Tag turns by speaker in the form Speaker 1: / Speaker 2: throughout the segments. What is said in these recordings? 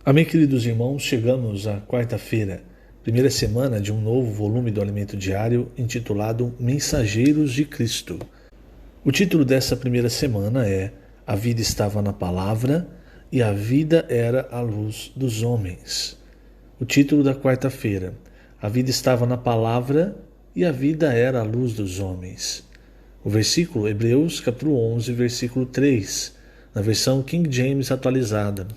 Speaker 1: Amém, queridos irmãos, chegamos à quarta-feira, primeira semana de um novo volume do Alimento Diário intitulado Mensageiros de Cristo. O título dessa primeira semana é A Vida Estava na Palavra e a Vida Era a Luz dos Homens. O título da quarta-feira, A Vida Estava na Palavra e a Vida Era a Luz dos Homens. O versículo, Hebreus capítulo 11, versículo 3, na versão King James atualizada.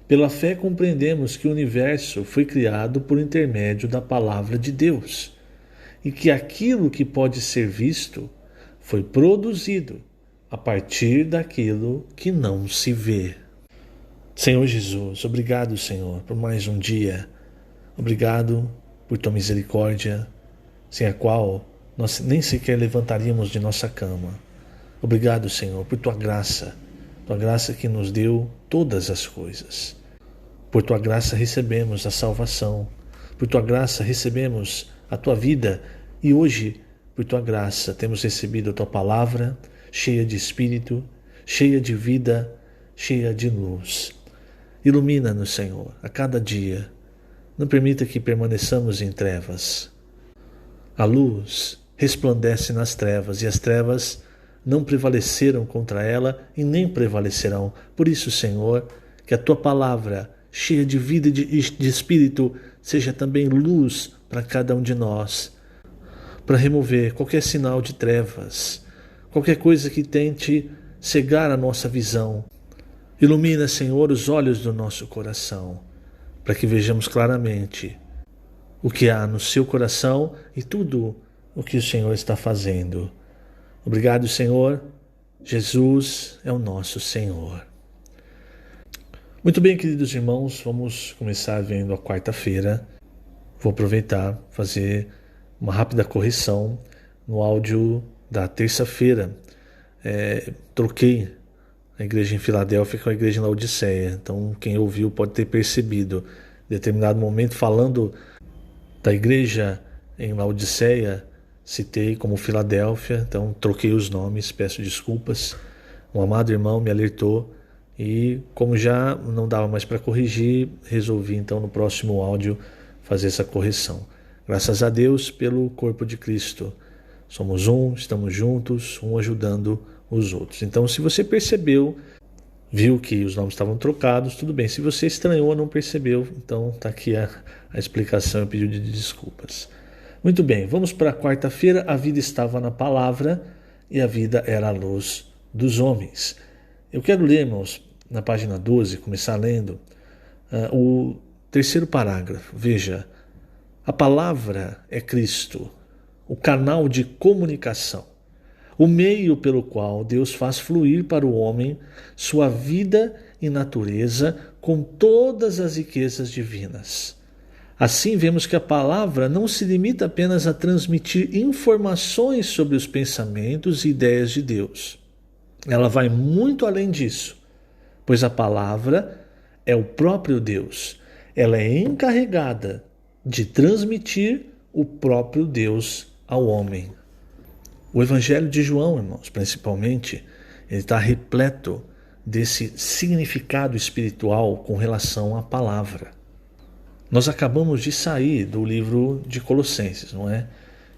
Speaker 1: Pela fé compreendemos que o universo foi criado por intermédio da palavra de Deus e que aquilo que pode ser visto foi produzido a partir daquilo que não se vê. Senhor Jesus, obrigado, Senhor, por mais um dia. Obrigado por tua misericórdia, sem a qual nós nem sequer levantaríamos de nossa cama. Obrigado, Senhor, por tua graça que nos deu todas as coisas. Por tua graça recebemos a salvação, por tua graça recebemos a tua vida e hoje, por tua graça, temos recebido a tua palavra cheia de espírito, cheia de vida, cheia de luz. Ilumina-nos, Senhor, a cada dia. Não permita que permaneçamos em trevas. A luz resplandece nas trevas e as trevas não prevaleceram contra ela e nem prevalecerão. Por isso, Senhor, que a tua palavra cheia de vida e de espírito, seja também luz para cada um de nós, para remover qualquer sinal de trevas, qualquer coisa que tente cegar a nossa visão. Ilumina, Senhor, os olhos do nosso coração, para que vejamos claramente o que há no seu coração e tudo o que o Senhor está fazendo. Obrigado, Senhor. Jesus é o nosso Senhor. Muito bem, queridos irmãos, vamos começar vendo a quarta-feira. Vou aproveitar fazer uma rápida correção no áudio da terça-feira. Troquei a igreja em Filadélfia com a igreja em Laodiceia. Então, quem ouviu pode ter percebido. Em determinado momento, falando da igreja em Laodiceia, citei como Filadélfia. Então, troquei os nomes, peço desculpas. Um amado irmão me alertou. E como já não dava mais para corrigir, resolvi então no próximo áudio fazer essa correção. Graças a Deus pelo corpo de Cristo. Somos um, estamos juntos, um ajudando os outros. Então se você percebeu, viu que os nomes estavam trocados, tudo bem. Se você estranhou ou não percebeu, então está aqui a explicação e o pedido de desculpas. Muito bem, vamos para a quarta-feira. A vida estava na palavra e a vida era a luz dos homens. Eu quero ler, irmãos, na página 12, começar lendo o terceiro parágrafo. Veja, a palavra é Cristo, o canal de comunicação, o meio pelo qual Deus faz fluir para o homem sua vida e natureza com todas as riquezas divinas. Assim, vemos que a palavra não se limita apenas a transmitir informações sobre os pensamentos e ideias de Deus. Ela vai muito além disso, pois a palavra é o próprio Deus. Ela é encarregada de transmitir o próprio Deus ao homem. O Evangelho de João, irmãos, principalmente, ele está repleto desse significado espiritual com relação à palavra. Nós acabamos de sair do livro de Colossenses, não é?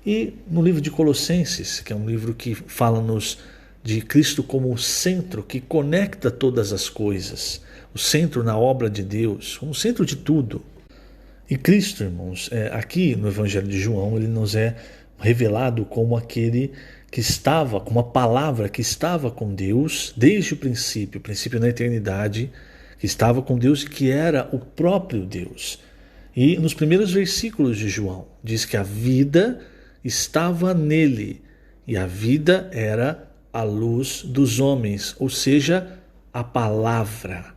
Speaker 1: E no livro de Colossenses, que é um livro que fala-nos de Cristo como o centro que conecta todas as coisas, o centro na obra de Deus, como o centro de tudo. E Cristo, irmãos, aqui no Evangelho de João, ele nos é revelado como aquele que estava, como a palavra que estava com Deus desde o princípio na eternidade, que estava com Deus e que era o próprio Deus. E nos primeiros versículos de João, diz que a vida estava nele e a vida era a luz dos homens, ou seja, a palavra.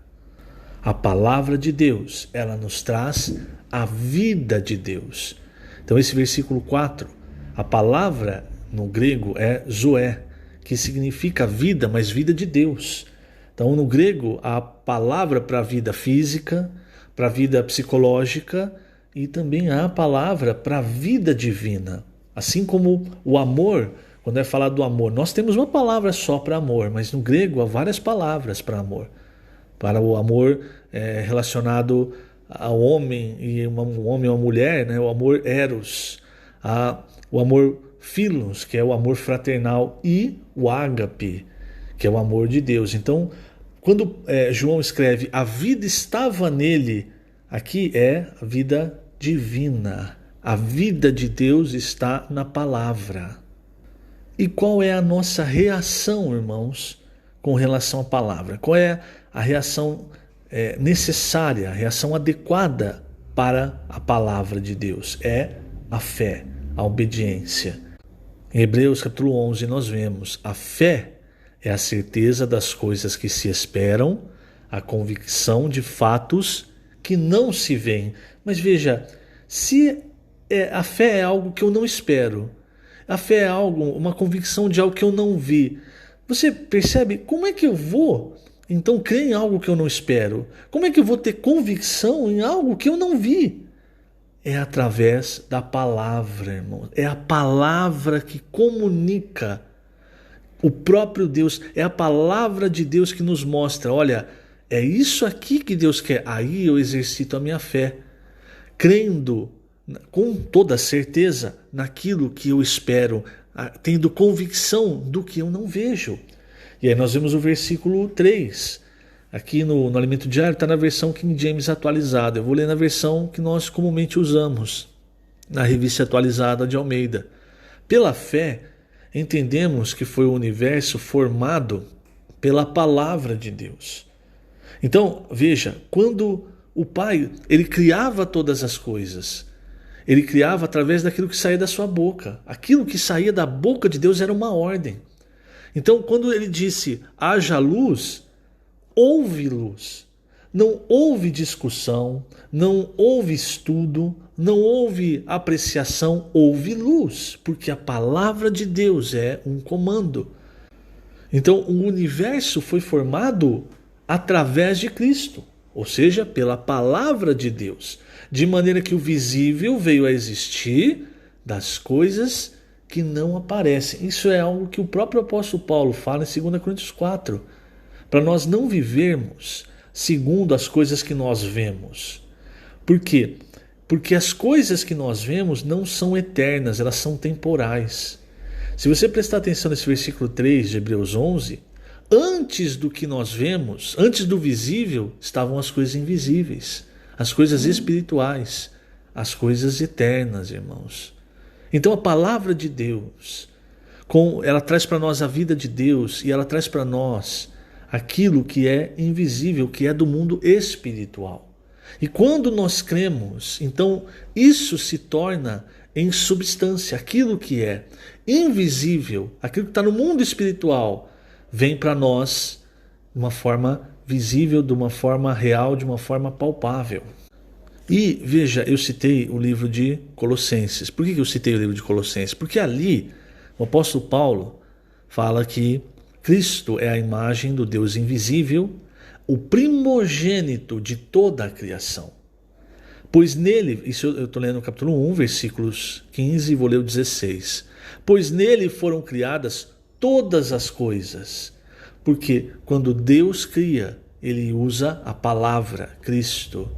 Speaker 1: A palavra de Deus, ela nos traz a vida de Deus. Então esse versículo 4, a palavra no grego é zoé, que significa vida, mas vida de Deus. Então no grego a palavra para a vida física, para a vida psicológica e também há a palavra para a vida divina. Assim como o amor, quando é falado do amor, nós temos uma palavra só para amor, mas no grego há várias palavras para amor. para o amor relacionado ao homem e um homem e uma mulher, né? O amor eros, o amor philos, que é o amor fraternal, e o ágape, que é o amor de Deus. Então, quando João escreve a vida estava nele, aqui é a vida divina. A vida de Deus está na palavra. E qual é a nossa reação, irmãos, com relação à palavra? Qual é a reação necessária, a reação adequada para a palavra de Deus? É a fé, a obediência. Em Hebreus capítulo 11 nós vemos: a fé é a certeza das coisas que se esperam, a convicção de fatos que não se veem. Mas veja, se a fé é algo que eu não espero, a fé é uma convicção de algo que eu não vi, você percebe como é que eu vou então crer em algo que eu não espero? Como é que eu vou ter convicção em algo que eu não vi? É através da palavra, irmão. É a palavra que comunica o próprio Deus. É a palavra de Deus que nos mostra: olha, é isso aqui que Deus quer. Aí eu exercito a minha fé, crendo com toda certeza naquilo que eu espero, tendo convicção do que eu não vejo. E aí nós vemos o versículo 3. Aqui no Alimento Diário está na versão King James atualizada. Eu vou ler na versão que nós comumente usamos, na Revista Atualizada de Almeida. Pela fé, entendemos que foi o universo formado pela palavra de Deus. Então, veja, quando o Pai, ele criava todas as coisas, ele criava através daquilo que saía da sua boca. Aquilo que saía da boca de Deus era uma ordem. Então, quando ele disse, haja luz, houve luz. Não houve discussão, não houve estudo, não houve apreciação, houve luz, porque a palavra de Deus é um comando. Então, o universo foi formado através de Cristo, ou seja, pela palavra de Deus, de maneira que o visível veio a existir das coisas que não aparecem. Isso é algo que o próprio apóstolo Paulo fala em 2 Coríntios 4, para nós não vivermos segundo as coisas que nós vemos. Por quê? Porque as coisas que nós vemos não são eternas, elas são temporais. Se você prestar atenção nesse versículo 3 de Hebreus 11, antes do que nós vemos, antes do visível, estavam as coisas invisíveis, as coisas espirituais, as coisas eternas, irmãos. Então a palavra de Deus, ela traz para nós a vida de Deus e ela traz para nós aquilo que é invisível, que é do mundo espiritual. E quando nós cremos, então isso se torna em substância. Aquilo que é invisível, aquilo que está no mundo espiritual, vem para nós de uma forma visível, de uma forma real, de uma forma palpável. E veja, eu citei o livro de Colossenses. Por que eu citei o livro de Colossenses? Porque ali o apóstolo Paulo fala que Cristo é a imagem do Deus invisível, o primogênito de toda a criação. Pois nele, isso eu estou lendo no capítulo 1, versículos 15 e vou ler o 16. Pois nele foram criadas todas as coisas. Porque quando Deus cria, ele usa a palavra, Cristo.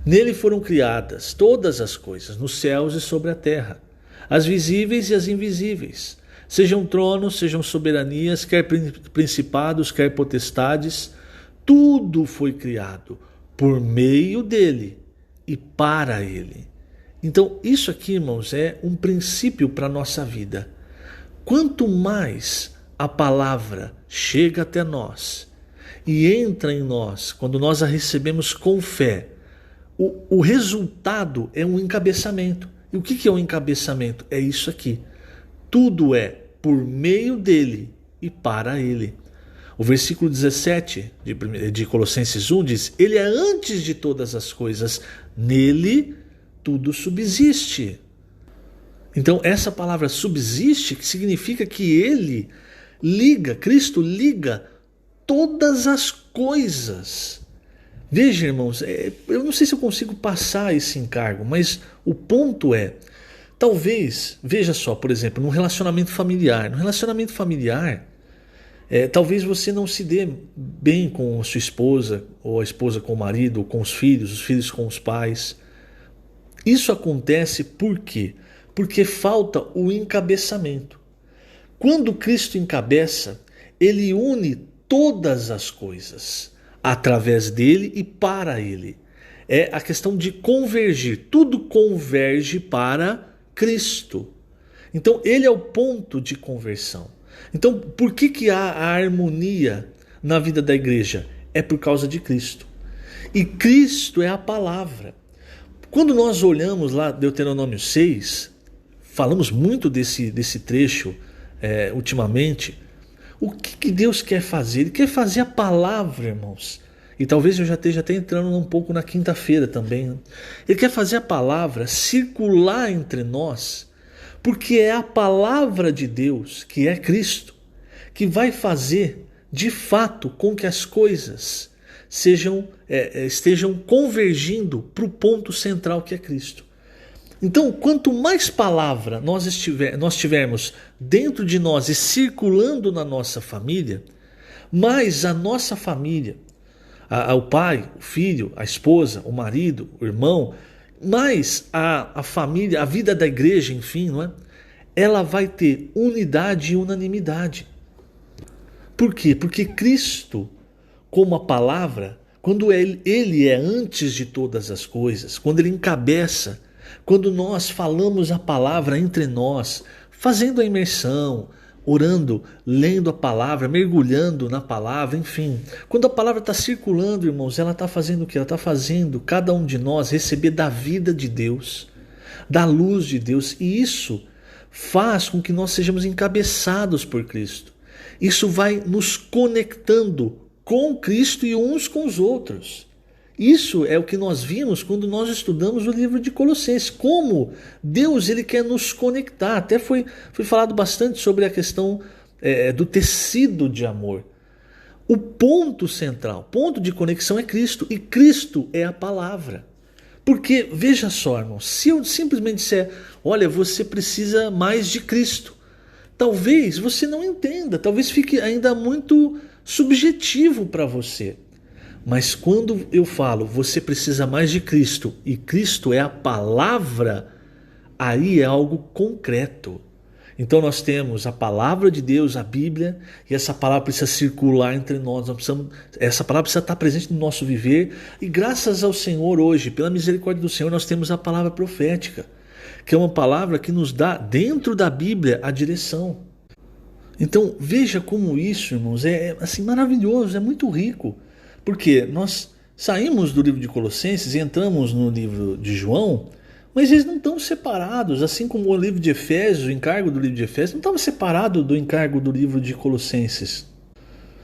Speaker 1: Nele foram criadas todas as coisas, nos céus e sobre a terra, as visíveis e as invisíveis. Sejam tronos, sejam soberanias, quer principados, quer potestades, tudo foi criado por meio dele e para ele. Então, isso aqui, irmãos, é um princípio para a nossa vida. Quanto mais a palavra chega até nós e entra em nós, quando nós a recebemos com fé, o resultado é um encabeçamento. E o que é um encabeçamento? É isso aqui. Tudo é por meio dele e para ele. O versículo 17 de Colossenses 1 diz: ele é antes de todas as coisas, nele tudo subsiste. Então essa palavra subsiste, que significa que ele liga, Cristo liga todas as coisas. Veja, irmãos, eu não sei se eu consigo passar esse encargo, mas o ponto é, talvez, veja só, por exemplo, num relacionamento familiar. No relacionamento familiar, Talvez você não se dê bem com a sua esposa, ou a esposa com o marido, ou com os filhos com os pais. Isso acontece por quê? Porque falta o encabeçamento. Quando Cristo encabeça, ele une todas as coisas através dele e para ele. É a questão de convergir. Tudo converge para Cristo. Então ele é o ponto de conversão. Então por que há a harmonia na vida da igreja? É por causa de Cristo. E Cristo é a palavra. Quando nós olhamos lá Deuteronômio 6, falamos muito desse trecho ultimamente. O que Deus quer fazer? Ele quer fazer a palavra, irmãos. E talvez eu já esteja até entrando um pouco na quinta-feira também, né? Ele quer fazer a palavra circular entre nós, porque é a palavra de Deus, que é Cristo, que vai fazer de fato com que as coisas estejam convergindo para o ponto central, que é Cristo. Então, quanto mais palavra nós tivermos dentro de nós e circulando na nossa família, mais a nossa família, o pai, o filho, a esposa, o marido, o irmão, mais a família, a vida da igreja, enfim, não é? Ela vai ter unidade e unanimidade. Por quê? Porque Cristo, como a palavra, quando ele é antes de todas as coisas, quando ele encabeça, quando nós falamos a palavra entre nós, fazendo a imersão, orando, lendo a palavra, mergulhando na palavra, enfim. Quando a palavra está circulando, irmãos, ela está fazendo o quê? Ela está fazendo cada um de nós receber da vida de Deus, da luz de Deus. E isso faz com que nós sejamos encabeçados por Cristo. Isso vai nos conectando com Cristo e uns com os outros. Isso é o que nós vimos quando nós estudamos o livro de Colossenses. Como Deus ele quer nos conectar. Até foi falado bastante sobre a questão do tecido de amor. O ponto central, ponto de conexão é Cristo. E Cristo é a palavra. Porque, veja só, irmão, se eu simplesmente disser, olha, você precisa mais de Cristo, talvez você não entenda, talvez fique ainda muito subjetivo para você. Mas quando eu falo, você precisa mais de Cristo, e Cristo é a palavra, aí é algo concreto. Então nós temos a palavra de Deus, a Bíblia, e essa palavra precisa circular entre nós. Essa palavra precisa estar presente no nosso viver. E graças ao Senhor hoje, pela misericórdia do Senhor, nós temos a palavra profética, que é uma palavra que nos dá, dentro da Bíblia, a direção. Então veja como isso, irmãos, é assim maravilhoso, é muito rico. Porque nós saímos do livro de Colossenses e entramos no livro de João, mas eles não estão separados, assim como o livro de Efésios, o encargo do livro de Efésios, não estava separado do encargo do livro de Colossenses.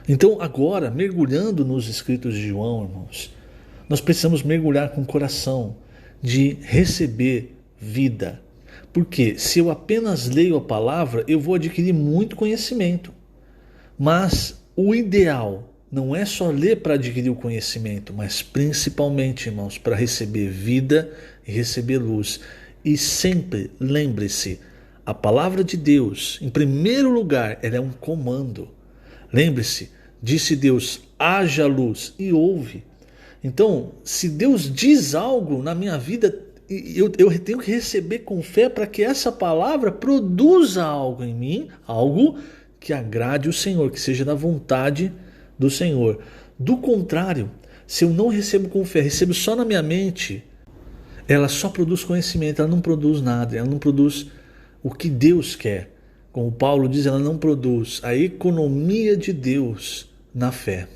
Speaker 1: Então agora, mergulhando nos escritos de João, irmãos, nós precisamos mergulhar com o coração de receber vida. Porque se eu apenas leio a palavra, eu vou adquirir muito conhecimento. Mas o ideal não é só ler para adquirir o conhecimento, mas principalmente, irmãos, para receber vida e receber luz. E sempre lembre-se, a palavra de Deus, em primeiro lugar, ela é um comando. Lembre-se, disse Deus, haja luz, e houve. Então, se Deus diz algo na minha vida, eu tenho que receber com fé para que essa palavra produza algo em mim, algo que agrade o Senhor, que seja da vontade do Senhor. Do contrário, se eu não recebo com fé, recebo só na minha mente, ela só produz conhecimento, ela não produz nada, ela não produz o que Deus quer. Como Paulo diz, ela não produz a economia de Deus na fé.